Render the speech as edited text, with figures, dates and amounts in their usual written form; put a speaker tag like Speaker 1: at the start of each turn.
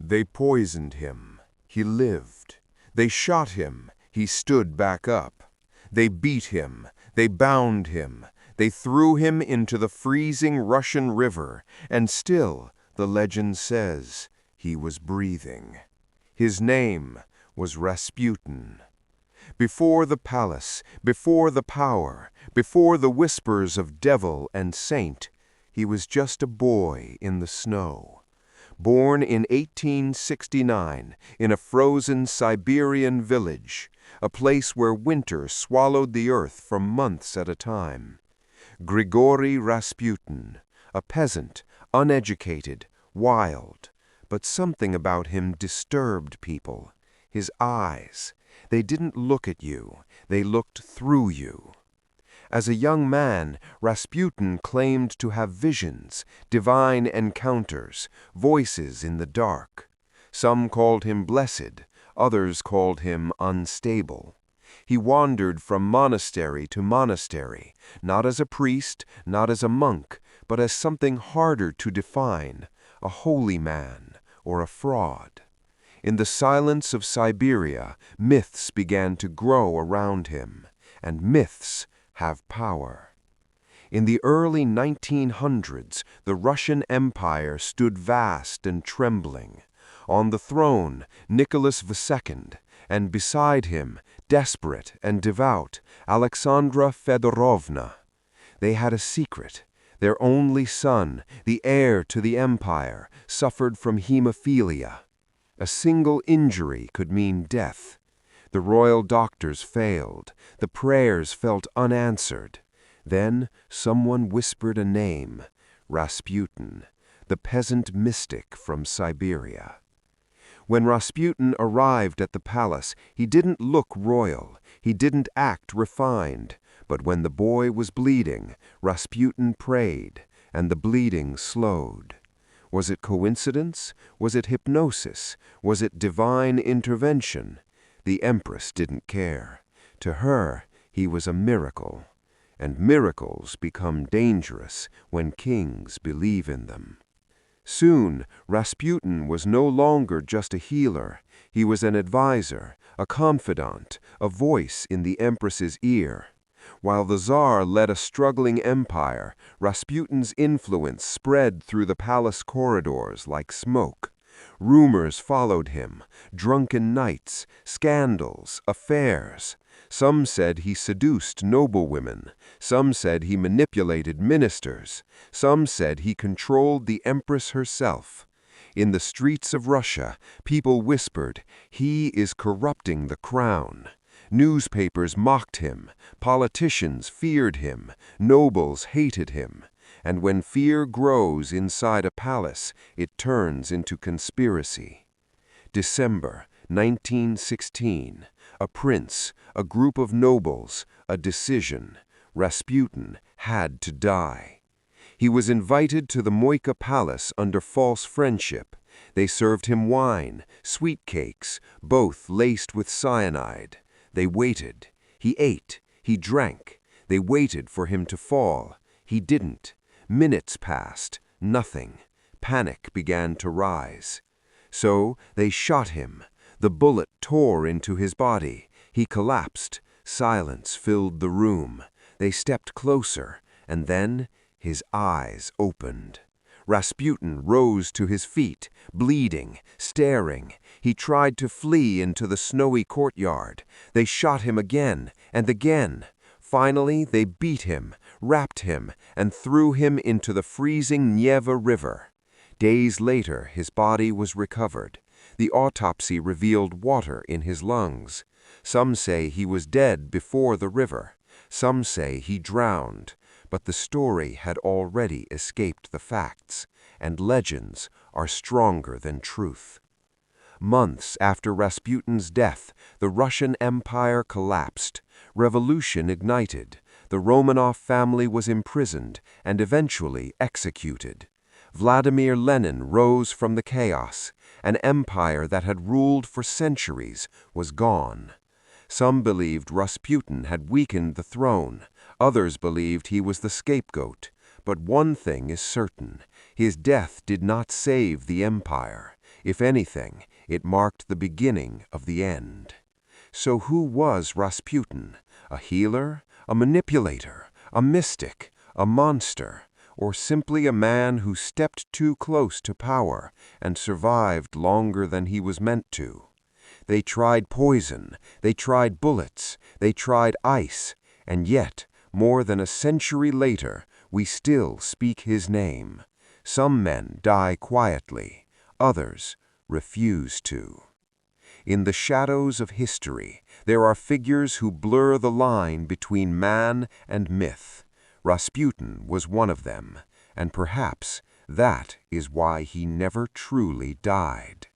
Speaker 1: They poisoned him. He lived. They shot him. He stood back up. They beat him. They bound him. They threw him into the freezing Russian river, and still, the legend says, he was breathing. His name was Rasputin. Before the palace, before the power, before the whispers of devil and saint, he was just a boy in the snow. Born in 1869 in a frozen Siberian village, a place where winter swallowed the earth for months at a time. Grigori Rasputin, a peasant, uneducated, wild, but something about him disturbed people. His eyes, they didn't look at you, they looked through you. As a young man, Rasputin claimed to have visions, divine encounters, voices in the dark. Some called him blessed, others called him unstable. He wandered from monastery to monastery, not as a priest, not as a monk, but as something harder to define, a holy man or a fraud. In the silence of Siberia, myths began to grow around him, and myths have power. In the early 1900s, the Russian Empire stood vast and trembling. On the throne, Nicholas II, and beside him, desperate and devout, Alexandra Fedorovna. They had a secret. Their only son, the heir to the empire, suffered from hemophilia. A single injury could mean death. The royal doctors failed. The prayers felt unanswered. Then someone whispered a name, Rasputin, the peasant mystic from Siberia. When Rasputin arrived at the palace, he didn't look royal, he didn't act refined, but when the boy was bleeding, Rasputin prayed, and the bleeding slowed. Was it coincidence? Was it hypnosis? Was it divine intervention? The Empress didn't care. To her, he was a miracle. And miracles become dangerous when kings believe in them. Soon, Rasputin was no longer just a healer. He was an advisor, a confidant, a voice in the Empress's ear. While the Tsar led a struggling empire, Rasputin's influence spread through the palace corridors like smoke. Rumors followed him, drunken nights, scandals, affairs. Some said he seduced noblewomen. Some said he manipulated ministers. Some said he controlled the Empress herself. In the streets of Russia, people whispered, "He is corrupting the crown." Newspapers mocked him. Politicians feared him. Nobles hated him. And when fear grows inside a palace, it turns into conspiracy. December 1916. A prince, a group of nobles, a decision. Rasputin had to die. He was invited to the Moika Palace under false friendship. They served him wine, sweet cakes, both laced with cyanide. They waited. He ate. He drank. They waited for him to fall. He didn't. Minutes passed. Nothing. Panic began to rise. So they shot him. The bullet tore into his body. He collapsed. Silence filled the room. They stepped closer, and then his eyes opened. Rasputin rose to his feet, bleeding, staring. He tried to flee into the snowy courtyard. They shot him again and again. Finally, they beat him, wrapped him, and threw him into the freezing Neva River. Days later, his body was recovered. The autopsy revealed water in his lungs. Some say he was dead before the river. Some say he drowned. But the story had already escaped the facts, and legends are stronger than truth. Months after Rasputin's death, the Russian Empire collapsed. Revolution ignited. The Romanov family was imprisoned and eventually executed. Vladimir Lenin rose from the chaos. An empire that had ruled for centuries was gone. Some believed Rasputin had weakened the throne. Others believed he was the scapegoat. But one thing is certain. His death did not save the empire. If anything, it marked the beginning of the end. So who was Rasputin? A healer? A manipulator? A mystic? A monster? Or simply a man who stepped too close to power and survived longer than he was meant to? They tried poison, they tried bullets, they tried ice, and yet, more than a century later, we still speak his name. Some men die quietly, others refuse to. In the shadows of history, there are figures who blur the line between man and myth. Rasputin was one of them, and perhaps that is why he never truly died.